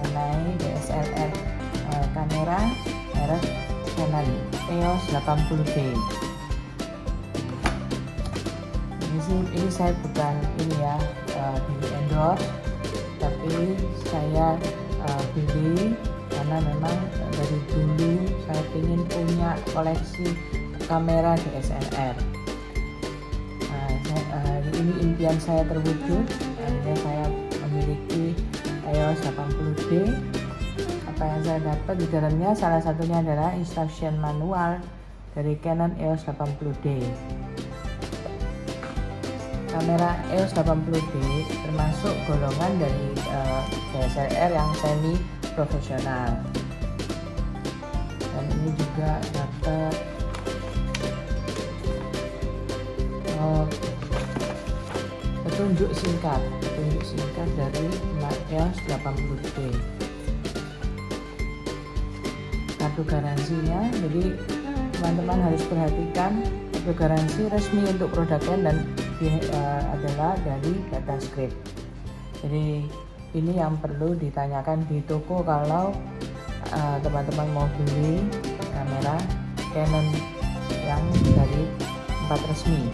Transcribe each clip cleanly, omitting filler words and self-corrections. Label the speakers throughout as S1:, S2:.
S1: mengenai DSLR kamera merek Canon EOS 80D. Ini saya bukan ini ya di endorse, tapi saya beli karena memang dari dulu saya ingin punya koleksi kamera DSLR. Hari ini impian saya terwujud. Akhirnya saya memiliki EOS 80D. Apa yang saya dapat di dalamnya salah satunya adalah instruction manual dari Canon EOS 80D. Kamera EOS 80D termasuk golongan dari DSLR yang semi profesional. Dan ini juga dapat petunjuk singkat dari EOS 80D. Kartu garansinya, jadi teman-teman harus perhatikan kartu garansi resmi untuk produk dan adalah dari Datascript. Jadi ini yang perlu ditanyakan di toko kalau teman-teman mau beli kamera Canon yang dari tempat resmi.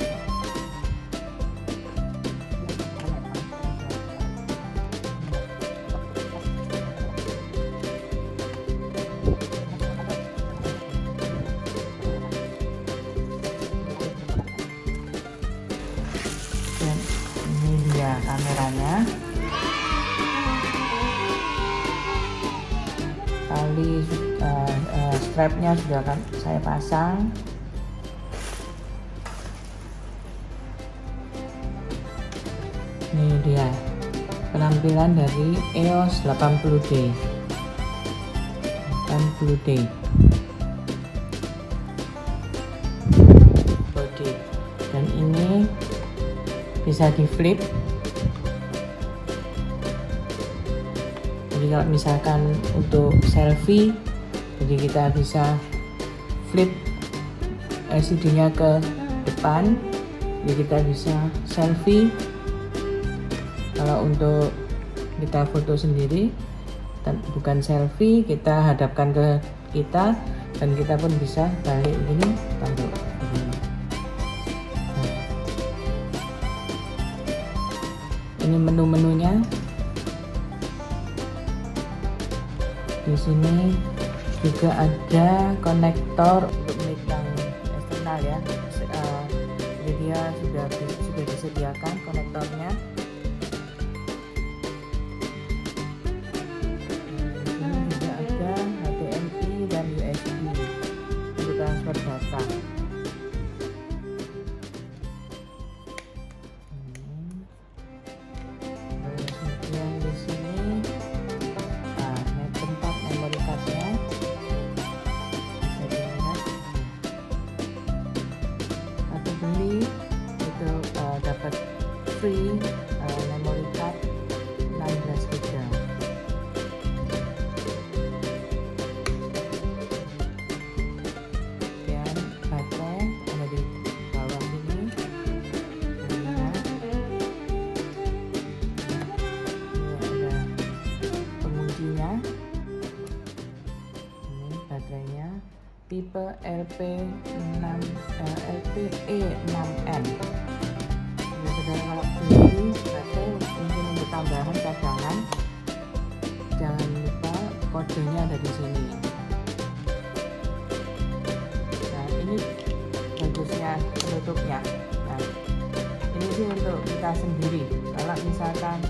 S1: Dan ini dia kameranya. Tali strapnya sudah saya pasang. Ini dia penampilan dari EOS 80D. Body. Dan ini bisa di flip. Jadi kalau misalkan untuk selfie, jadi kita bisa flip LCD-nya ke depan, jadi kita bisa selfie. Kalau untuk kita foto sendiri, bukan selfie, kita hadapkan ke kita dan kita pun bisa balik begini, taruh begini. Ini menu-menunya. Di sini juga ada konektor untuk mic yang eksternal ya. Jadi dia sudah disediakan konektornya. Di sini juga ada HDMI dan USB untuk transfer data. Kemudian di sini tempat memory cardnya bisa dilihat. Atau beli itu dapat free memory card 16 GB. Dan baterai ada di bawah sini. Lihat. Ini ada penguncinya. Ini baterainya tipe LPE6N. Jadi saudara kalau beli baterai mungkin untuk tambahan cadangan, jangan lupa kodenya ada di sini. Nah ini bagusnya penutupnya. Nah ini sih untuk kita sendiri. Kalau misalkan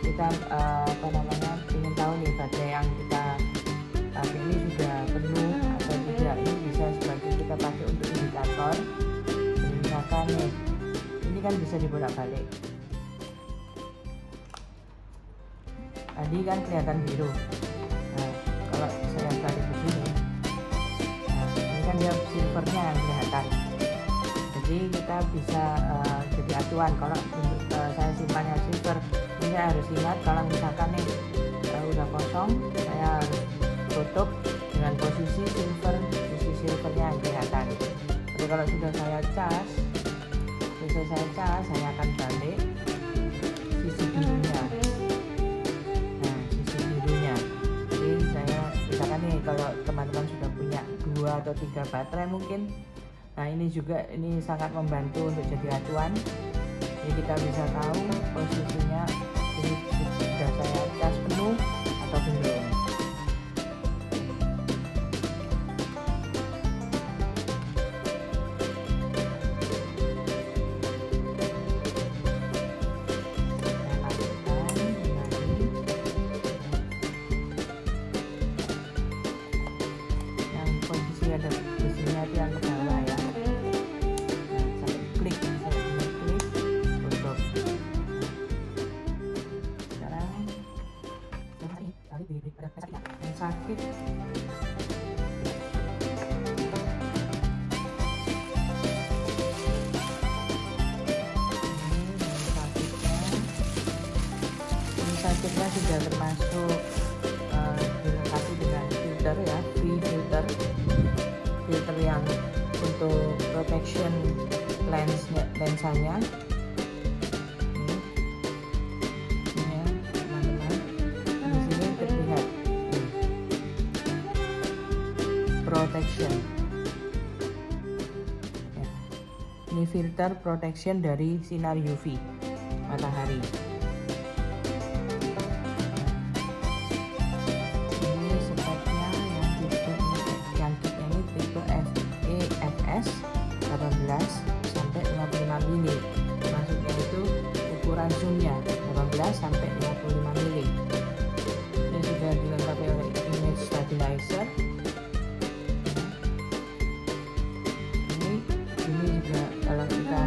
S1: kita ingin tahu nih baterai yang kita pakai ini sudah penuh atau tidak, ini bisa sebagai kita pakai untuk indikator. Misalkan nih, ini kan bisa dibolak-balik. Tadi kan kelihatan biru. Nah, kalau saya balik begini, nah ini kan dia silvernya yang kelihatan. Jadi kita bisa jadi acuan kalau untuk saya simpannya silver. Ini saya harus ingat kalau misalkan nih udah kosong, saya harus tutup dengan posisi silvernya yang kelihatan. Tapi kalau sudah saya cas, saya akan balik sisi birunya. Nah, sisi birunya. kalau teman-teman sudah punya 2 atau 3 baterai mungkin. Nah ini juga sangat membantu untuk jadi acuan, jadi kita bisa tahu posisinya ini sudah saya cas penuh atau belum. Yang posisi ada di sini itu yang ke bawah ya. Sampai klik tutup. Sekarang yang sakit sakitnya sudah termasuk dilengkapi dengan filter ya, free filter yang untuk protection lensanya. Ini ya teman-teman, di sini terlihat protection ya. Ini filter protection dari sinar UV matahari. Sampai 55 mili, maksudnya itu ukuran zoomnya 18 sampai 55 mili. Ini sudah dilengkapi oleh image stabilizer. Ini juga kalau kita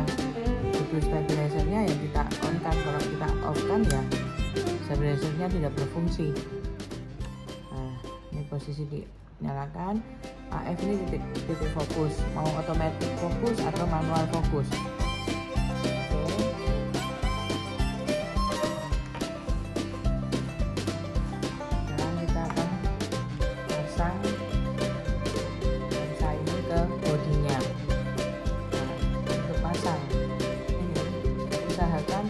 S1: butuh stabilizernya ya kita on kan, kalau kita off kan ya stabilizernya tidak berfungsi. Nah ini posisi dinyalakan. AF ini titik fokus, mau otomatis fokus atau manual fokus. Oke. Sekarang kita akan pasang lensa ini ke bodinya. Nah, untuk pasang ini usahakan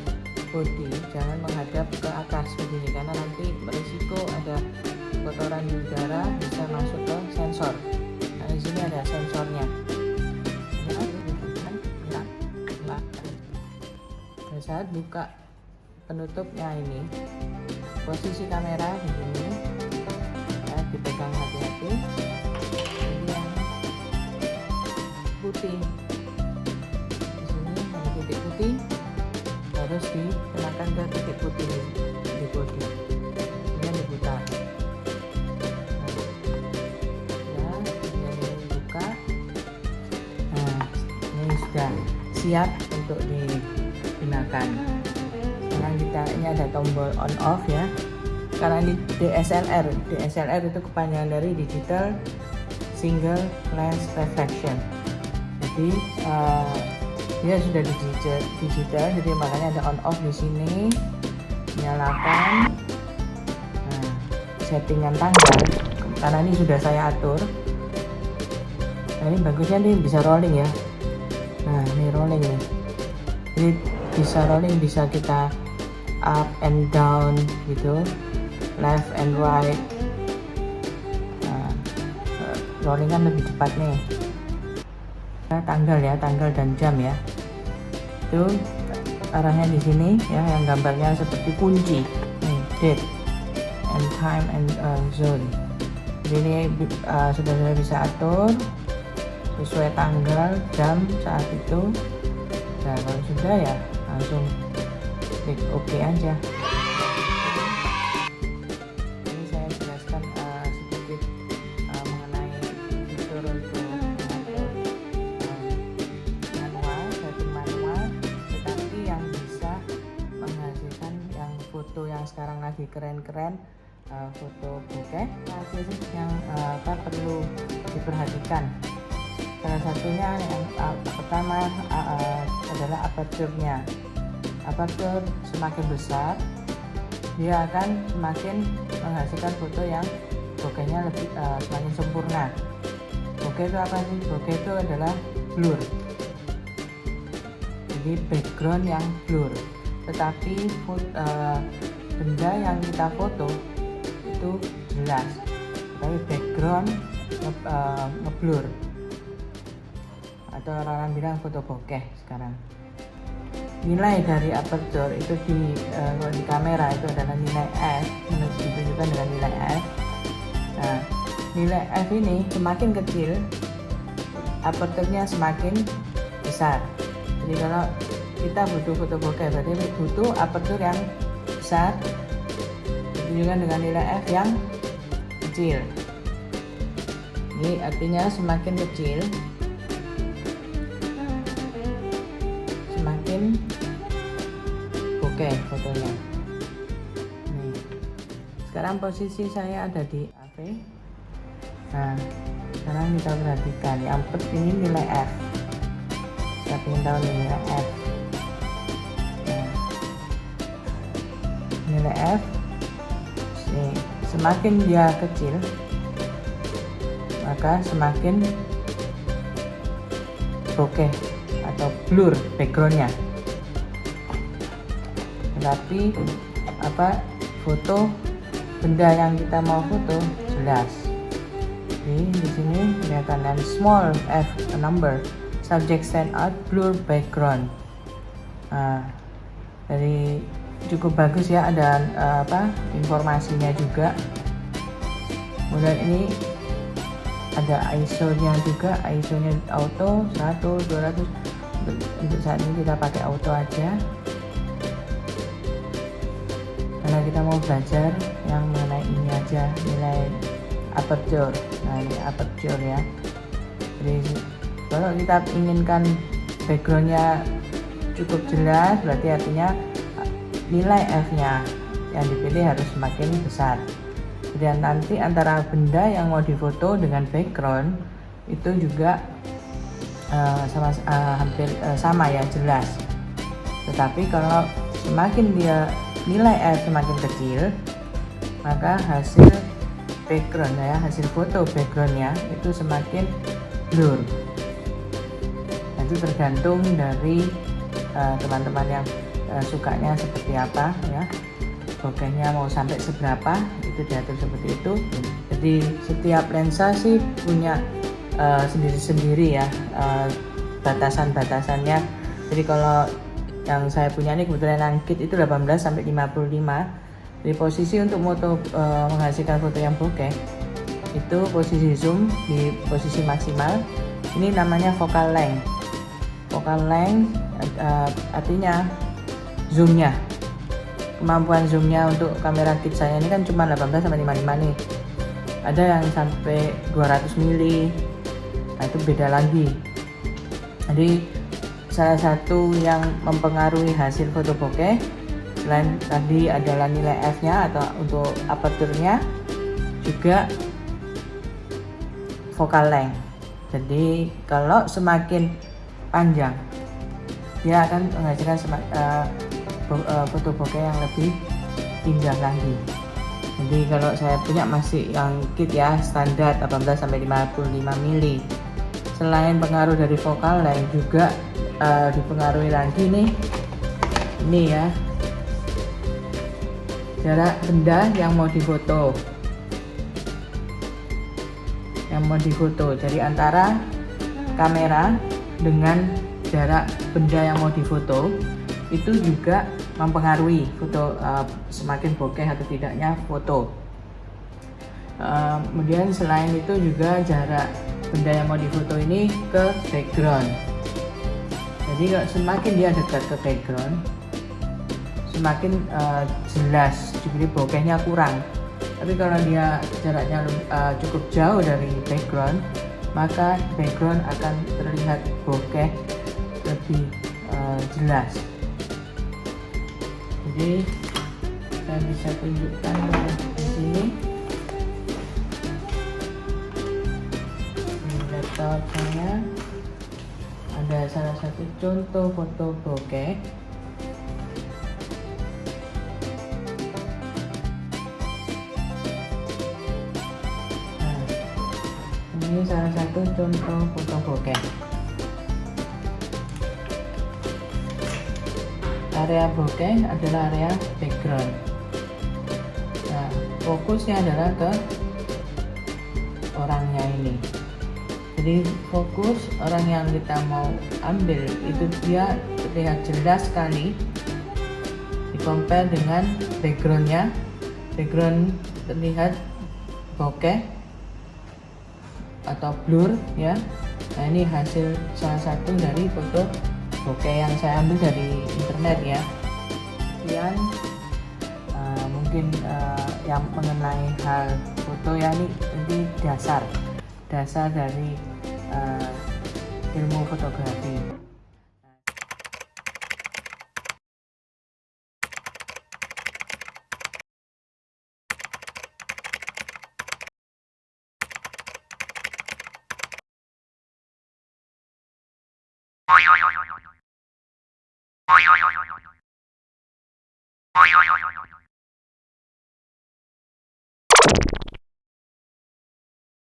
S1: bodi jangan menghadap ke atas begini, karena nanti berisiko ada kotoran di udara bisa masuk ke sensor. Di sini ada sensornya. Pada saat buka penutupnya ini, posisi kamera begini, ya, dipegang hati-hati. Ini yang putih, di sini ada titik putih, harus dikenakan ke titik putih di bodi. Kemudian diputar. Sudah siap untuk digunakan. Sekarang ini ada tombol on off ya, karena ini DSLR itu kepanjangan dari digital single lens reflection. Jadi dia sudah digital, jadi makanya ada on off di sini. Nyalakan. Nah, settingan tanggal karena ini sudah saya atur. Nah, ini bagusnya nih bisa rolling ya. Nah ini rolling nih, jadi bisa rolling, bisa kita up and down gitu, left and right. Nah, rolling kan lebih cepat nih. Tanggal ya, tanggal dan jam ya, itu arahnya di sini ya, yang gambarnya seperti kunci nih, date and time and zone. Jadi ini sudah saya bisa atur sesuai tanggal, jam saat itu. Nah kalau sudah ya langsung klik OK aja. Ini saya jelaskan sedikit mengenai fitur untuk setting manual, tetapi yang bisa menghasilkan yang foto yang sekarang lagi keren-keren, foto bokeh aja sih yang perlu diperhatikan. Salah satunya yang pertama adalah aperture-nya. Aperture semakin besar, dia akan semakin menghasilkan foto yang bokehnya lebih semakin sempurna. Bokeh itu apa sih? Bokeh itu adalah blur, jadi background yang blur. Tetapi benda yang kita foto itu jelas. tapi background ngeblur, atau orang bilang foto bokeh sekarang. Nilai dari aperture itu kalau di kamera itu adalah nilai f, ditunjukkan dengan nilai f. Nah, nilai f ini semakin kecil, aperture-nya semakin besar. Jadi kalau kita butuh foto bokeh, berarti butuh aperture yang besar, ditunjukkan dengan nilai f yang kecil. Ini artinya semakin kecil, semakin bokeh fotonya. Nih. Sekarang posisi saya ada di AV. Nah, sekarang kita perhatikan yang ini nilai f. Kita ingin tahu nilai f. Nah, nilai f. Nih, semakin dia kecil, maka semakin bokeh atau blur backgroundnya. Tetapi foto benda yang kita mau foto jelas. Jadi di sini kelihatan small f, a number, subject stand out, blur background. Nah, jadi cukup bagus ya, ada informasinya juga. Kemudian ini ada ISO-nya juga, ISO-nya auto 100, 200. Untuk saat ini kita pakai auto aja karena kita mau belajar yang mengenai ini aja, nilai aperture. Nah, ini aperture ya. Jadi kalau kita inginkan backgroundnya cukup jelas, berarti artinya nilai f-nya yang dipilih harus semakin besar. Dan nanti antara benda yang mau difoto dengan background itu juga hampir sama ya, jelas. Tetapi kalau semakin dia nilai f semakin kecil, maka hasil background ya, hasil foto backgroundnya itu semakin blur. Nanti tergantung dari teman-teman yang sukanya seperti apa ya, bokehnya mau sampai seberapa, itu diatur seperti itu. Jadi setiap lensa sih punya sendiri-sendiri ya batasan-batasannya. Jadi kalau yang saya punya ini kebetulan Langkit itu 18 sampai 55. Jadi posisi untuk menghasilkan foto yang bokeh itu posisi zoom di posisi maksimal. Ini namanya focal length. Focal length artinya zoomnya. Kemampuan zoomnya untuk kamera kit saya ini kan cuma 18 sampai 55 nih. Ada yang sampai 200 mili. Nah, itu beda lagi. Jadi salah satu yang mempengaruhi hasil foto bokeh selain tadi adalah nilai f-nya atau untuk aperture-nya, juga focal length. Jadi kalau semakin panjang dia akan menghasilkan foto bokeh yang lebih indah lagi. Jadi kalau saya punya masih yang kit ya, standar 18 sampai 55 mili. Selain pengaruh dari focal length juga dipengaruhi lagi nih, ini ya, jarak benda yang mau difoto. Jadi antara kamera dengan jarak benda yang mau difoto itu juga mempengaruhi foto semakin bokeh atau tidaknya foto. Kemudian selain itu juga jarak benda yang mau difoto ini ke background. Jadi kalau semakin dia dekat ke background, semakin jelas, jadi bokehnya kurang. Tapi kalau dia jaraknya cukup jauh dari background, maka background akan terlihat bokeh lebih jelas. Jadi saya bisa tunjukkan di sini. Di laptop saya ada salah satu contoh foto bokeh. Nah, ini salah satu contoh foto bokeh. Area bokeh adalah area background. Nah, fokusnya adalah ke orangnya ini. Jadi fokus orang yang kita mau ambil itu dia terlihat jelas sekali di compare dengan backgroundnya. Background terlihat bokeh atau blur ya. Nah ini hasil salah satu dari foto bokeh yang saya ambil dari internet ya. Kemudian mungkin yang mengenai hal foto ya, ini dasar dari ilmu fotografi.